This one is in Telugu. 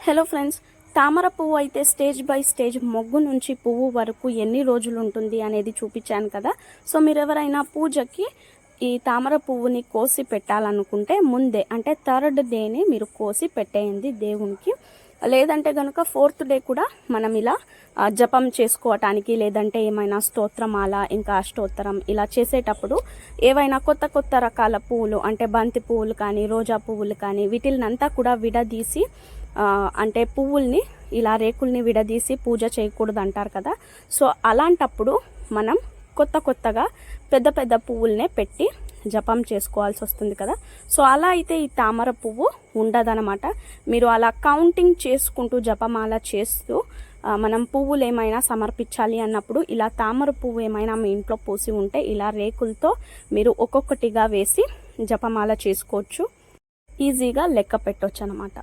హలో ఫ్రెండ్స్, తామర పువ్వు అయితే స్టేజ్ బై స్టేజ్ మొగ్గు నుంచి పువ్వు వరకు ఎన్ని రోజులు ఉంటుంది అనేది చూపించాను కదా. సో మీరు ఎవరైనా పూజకి ఈ తామర పువ్వుని కోసి పెట్టాలనుకుంటే ముందే అంటే థర్డ్ డేని మీరు కోసి పెట్టేయండి దేవునికి. లేదంటే కనుక ఫోర్త్ డే కూడా మనం ఇలా జపం చేసుకోవటానికి, లేదంటే ఏమైనా స్తోత్రమాల ఇంకా అష్టోత్తరం ఇలా చేసేటప్పుడు ఏవైనా కొత్త కొత్త రకాల పువ్వులు అంటే బంతి పువ్వులు కానీ రోజా పువ్వులు కానీ వీటిల్నంతా కూడా విడదీసి అంటే పువ్వుల్ని ఇలా రేకుల్ని విడదీసి పూజ చేయకూడదు అంటారు కదా. సో అలాంటప్పుడు మనం కొత్త కొత్తగా పెద్ద పెద్ద పువ్వులనే పెట్టి జపం చేసుకోవాల్సి వస్తుంది కదా. సో అలా అయితే ఈ తామర పువ్వు ఉండదనమాట. మీరు అలా కౌంటింగ్ చేసుకుంటూ జపమాల చేస్తూ మనం పువ్వులు ఏమైనా సమర్పించాలి అన్నప్పుడు ఇలా తామర పువ్వు ఏమైనా మీ ఇంట్లో పూసి ఉంటే ఇలా రేకులతో మీరు ఒక్కొక్కటిగా వేసి జపమాల చేసుకోవచ్చు. ఈజీగా లెక్క పెట్టవచ్చు అనమాట.